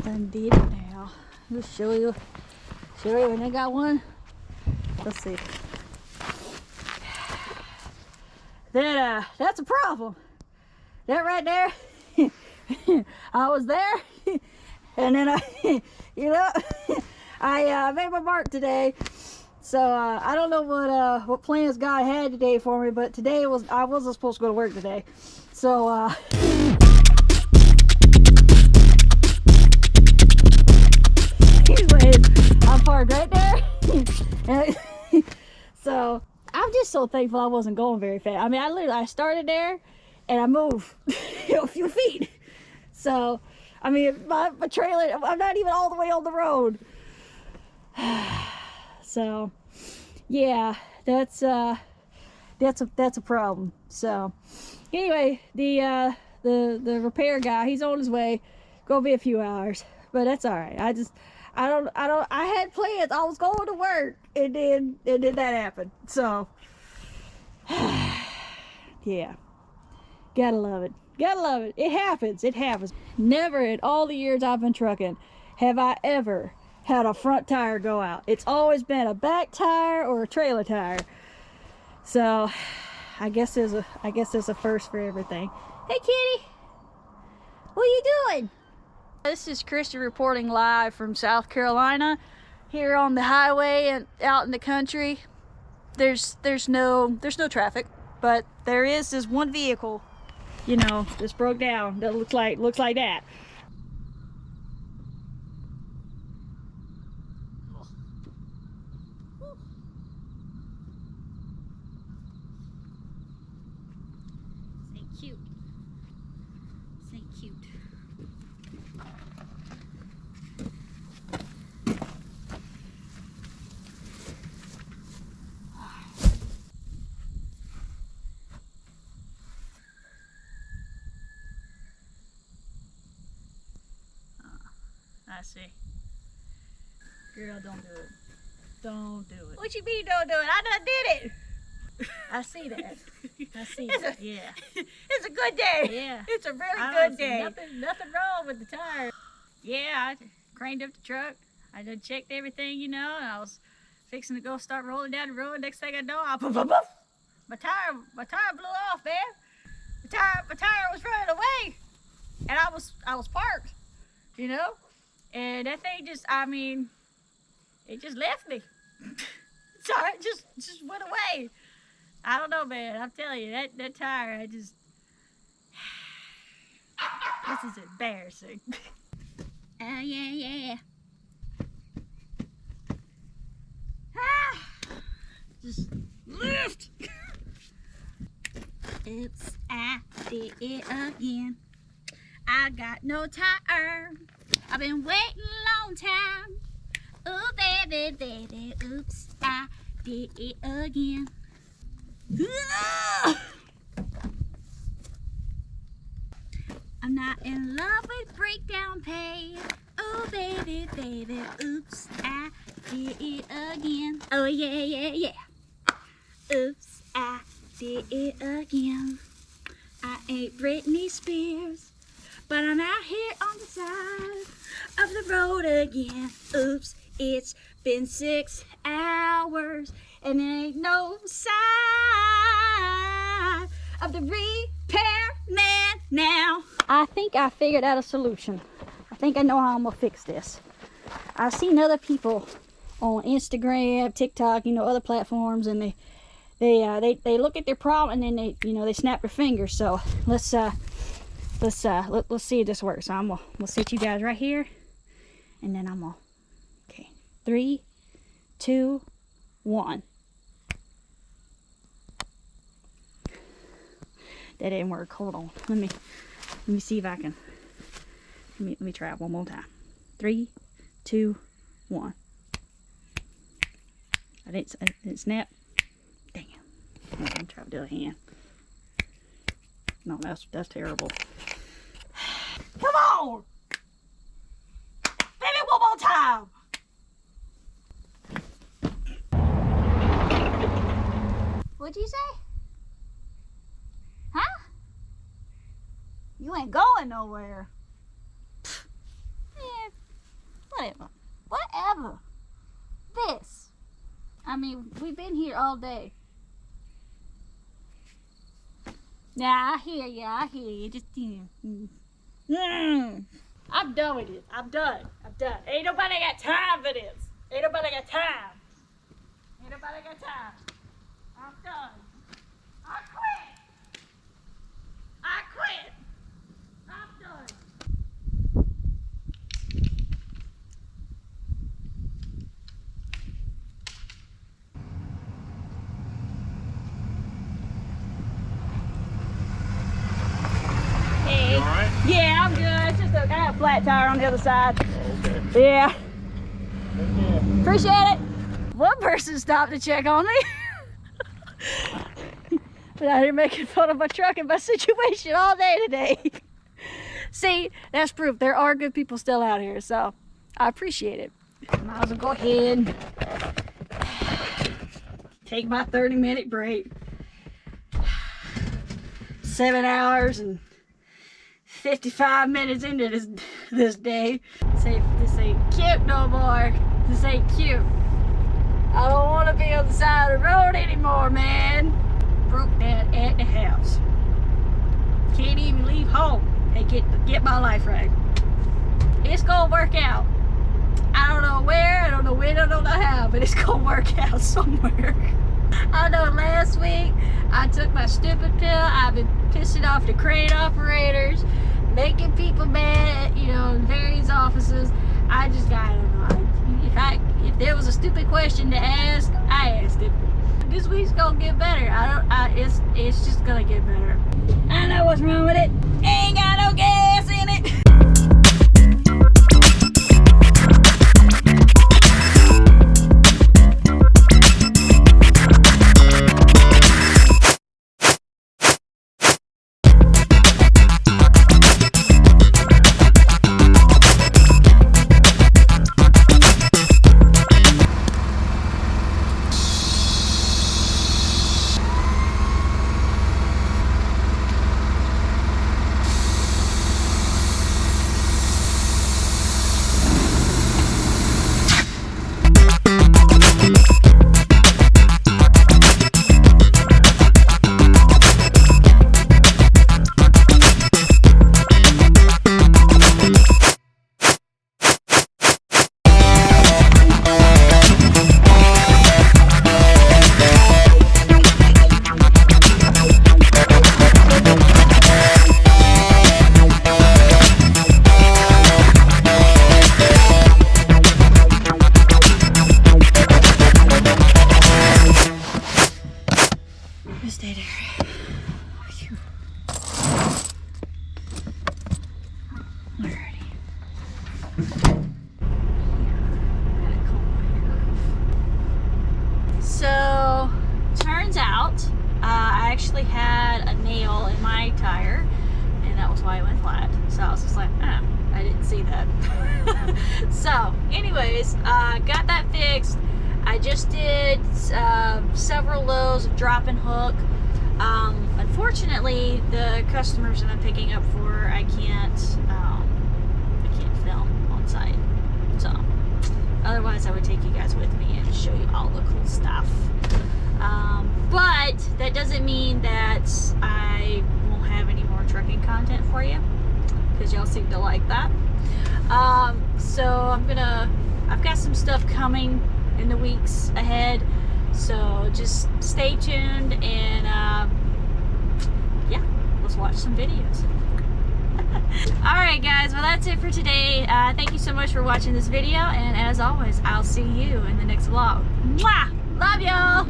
Done did it now. I'll show you when I got one. Let's see. That's a problem. That right there, I was there, and then I made my mark today. So I don't know what plans God had today for me, but today I wasn't supposed to go to work today. So anyways, I'm parked right there. So I'm just so thankful I wasn't going very fast. I mean, I started there and I moved a few feet. So I mean, my trailer, I'm not even all the way on the road. So yeah, that's a problem. So anyway, the repair guy, he's on his way. Gonna be a few hours, but that's all right. I had plans. I was going to work, and then that happened. So yeah, gotta love it. Gotta love it. It happens. It happens. Never in all the years I've been trucking have I ever had a front tire go out. It's always been a back tire or a trailer tire. So I guess there's a first for everything. Hey kitty, what are you doing? This is Christy reporting live from South Carolina, here on the highway and out in the country. There's no traffic, but there is this one vehicle, you know, just broke down that looks like that. Cute. Say cute. I see. Girl, don't do it. Don't do it. What you mean don't do it? I done did it. I see that. I see that. Yeah. It's a good day. Yeah. It's a very good day. Nothing wrong with the tire. Yeah, I craned up the truck. I done checked everything, you know, and I was fixing to go start rolling down the road. Next thing I know, my tire blew off, man. My tire was running away, and I was parked, you know, and that thing just, I mean, it just left me. Sorry, just went away. I don't know, man. I'm telling you, that tire, this is embarrassing. Oh, yeah. Just lift. Oops, I did it again. I got no tire. I've been waiting a long time. Oh, baby, oops, I did it again. I'm not in love with breakdown pay. Oh, baby, oops, I did it again. Oh, yeah. Oops, I did it again. I ain't Britney Spears, but I'm out here on the side of the road again. Oops, it's been 6 hours and there ain't no sign of the repairman now. I think I figured out a solution. I think I know how I'm gonna fix this. I've seen other people on Instagram, TikTok, you know, other platforms, and they look at their problem and then they snap their fingers. So let's see if this works. So I'm gonna sit you guys right here, and then I'm gonna, okay, 3, 2, 1. That didn't work. Hold on. Let me see if I can. Let me try it one more time. 3, 2, 1. I didn't snap. Dang it. I'm gonna try to do a hand. No, that's terrible. Come on! Baby, one more time! What'd you say? Huh? You ain't going nowhere. Yeah, whatever. Whatever. This. I mean, we've been here all day. Yeah, I hear you. Just, I'm done with it. I'm done. Ain't nobody got time for this. Ain't nobody got time. I'm done. I quit. I'm done. Hey. You all right? Yeah, I'm good. It's just I got a flat tire on the other side. Oh, okay. Yeah. Okay. Appreciate it. One person stopped to check on me. But out here making fun of my truck and my situation all day today. See, that's proof there are good people still out here, so I appreciate it. Might as well go ahead and take my 30-minute break. 7 hours and 55 minutes into this day. Say this ain't cute no more. This ain't cute. I don't want to be on the side of the road anymore, man. Broke that at the house. Can't even leave home and get my life right. It's gonna work out. I don't know where, I don't know when, I don't know how, but it's gonna work out somewhere. I know last week I took my stupid pill. I've been pissing off the crane operators, making people mad, you know, in various offices. I just got, I don't know. If there was a stupid question to ask, I asked it. This week's gonna get better. It's just gonna get better. I know what's wrong with it. Ain't got no gas in it. Stay there. Phew. Alrighty. So, turns out I actually had a nail in my tire, and that was why it went flat. So I was just like, I didn't see that. So, anyways, got that fixed. I just did several loads of drop and hook. Unfortunately, the customers that I'm picking up for, I can't film on site. So, otherwise I would take you guys with me and show you all the cool stuff. But that doesn't mean that I won't have any more trucking content for you, because y'all seem to like that. So I've got some stuff coming in the weeks ahead, so just stay tuned, and yeah, let's watch some videos. Alright guys, well that's it for today. Thank you so much for watching this video, and as always, I'll see you in the next vlog. Mwah! Love y'all!